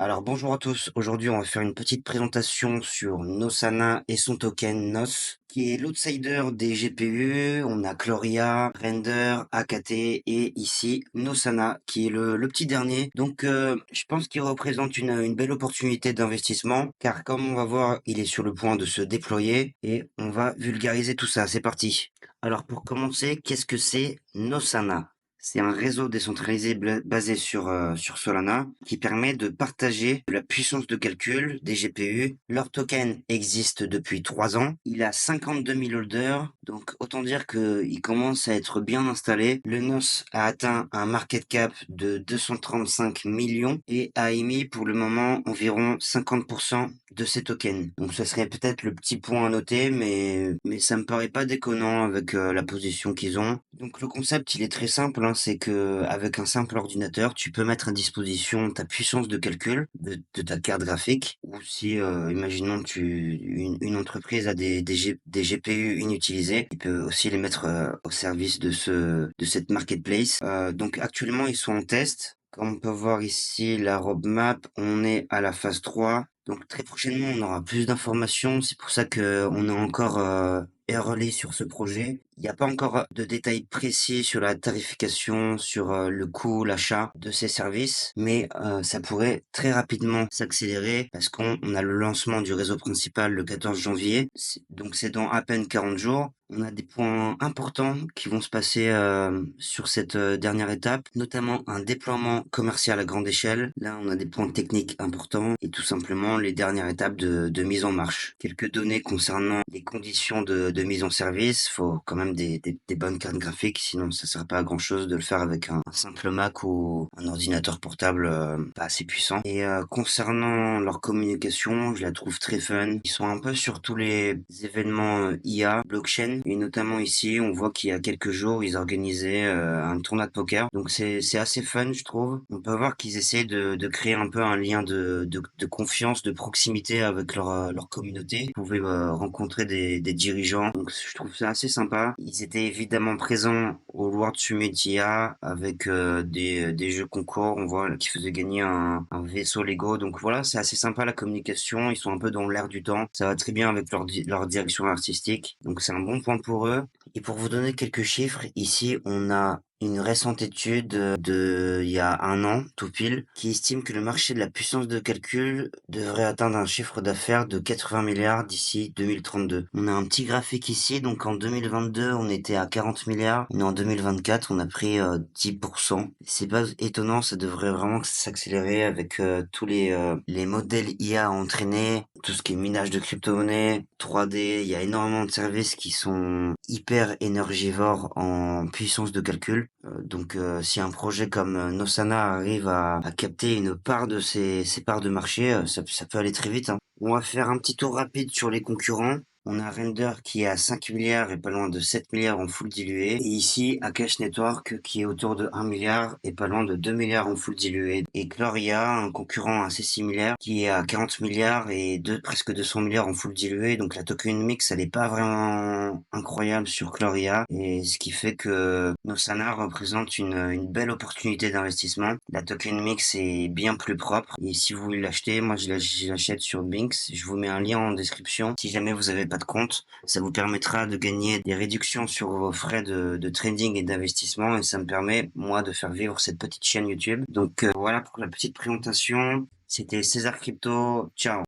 Alors bonjour à tous, aujourd'hui on va faire une petite présentation sur Nosana et son token NOS, qui est l'outsider des GPU. On a Gloria, Render, AKT et ici Nosana qui est le petit dernier. Donc je pense qu'il représente une belle opportunité d'investissement car comme on va voir il est sur le point de se déployer et on va vulgariser tout ça. C'est parti. Alors pour commencer, qu'est-ce que c'est Nosana? C'est un réseau décentralisé basé sur Solana qui permet de partager de la puissance de calcul des GPU. Leur token existe depuis 3 ans. Il a 52 000 holders, donc autant dire qu'il commence à être bien installé. Le NOS a atteint un market cap de 235 millions et a émis pour le moment environ 50% de ces tokens. Donc ce serait peut-être le petit point à noter, mais ça me paraît pas déconnant avec la position qu'ils ont. Donc le concept, il est très simple, hein, c'est que avec un simple ordinateur, tu peux mettre à disposition ta puissance de calcul de ta carte graphique, ou si, imaginons une entreprise a des GPU inutilisés, il peut aussi les mettre au service de cette marketplace. Donc actuellement, ils sont en test. Comme on peut voir ici, la roadmap, on est à la phase 3. Donc très prochainement, on aura plus d'informations. C'est pour ça que on est encore early sur ce projet. Il n'y a pas encore de détails précis sur la tarification, sur le coût, l'achat de ces services, mais ça pourrait très rapidement s'accélérer parce qu'on a le lancement du réseau principal le 14 janvier. Donc c'est dans à peine 40 jours. On a des points importants qui vont se passer sur cette dernière étape, notamment un déploiement commercial à grande échelle. Là, on a des points techniques importants et tout simplement les dernières étapes de mise en marche. Quelques données concernant les conditions de mise en service. Faut quand même des bonnes cartes graphiques, sinon ça sert pas à grand chose de le faire avec un simple Mac ou un ordinateur portable pas assez puissant. Et concernant leur communication, je la trouve très fun. Ils sont un peu sur tous les événements IA, blockchain. Et notamment ici, on voit qu'il y a quelques jours, ils organisaient un tournoi de poker. Donc c'est assez fun, je trouve. On peut voir qu'ils essaient de créer un peu un lien de confiance, de proximité avec leur communauté. Vous pouvez rencontrer des dirigeants. Donc je trouve ça assez sympa. Ils étaient évidemment présents au World Summit IA avec des jeux concours. On voit qu'ils faisaient gagner un vaisseau Lego. Donc voilà, c'est assez sympa la communication. Ils sont un peu dans l'air du temps. Ça va très bien avec leur direction artistique. Donc c'est un bon point pour eux. Et pour vous donner quelques chiffres, ici on a une récente étude il y a un an, tout pile, qui estime que le marché de la puissance de calcul devrait atteindre un chiffre d'affaires de 80 milliards d'ici 2032. On a un petit graphique ici, donc en 2022, on était à 40 milliards, et en 2024, on a pris 10%. C'est pas étonnant, ça devrait vraiment s'accélérer avec tous les modèles IA à entraîner, tout ce qui est minage de crypto-monnaies, 3D, il y a énormément de services qui sont hyper énergivores en puissance de calcul. Donc si un projet comme Nosana arrive à capter une part de ces parts de marché, ça peut aller très vite, hein. On va faire un petit tour rapide sur les concurrents. On a Render qui est à 5 milliards et pas loin de 7 milliards en full dilué. Et ici, Akash Network qui est autour de 1 milliard et pas loin de 2 milliards en full dilué. Et Gloria, un concurrent assez similaire, qui est à 40 milliards et presque 200 milliards en full dilué. Donc la token mix, elle est pas vraiment incroyable sur Gloria. Et ce qui fait que Nosana représente une belle opportunité d'investissement. La token mix est bien plus propre. Et si vous voulez l'acheter, moi je l'achète sur Binx. Je vous mets un lien en description. Si jamais vous avez pas de compte, ça vous permettra de gagner des réductions sur vos frais de trading et d'investissement. Et ça me permet, moi, de faire vivre cette petite chaîne YouTube. Donc voilà pour la petite présentation. C'était César Crypto. Ciao.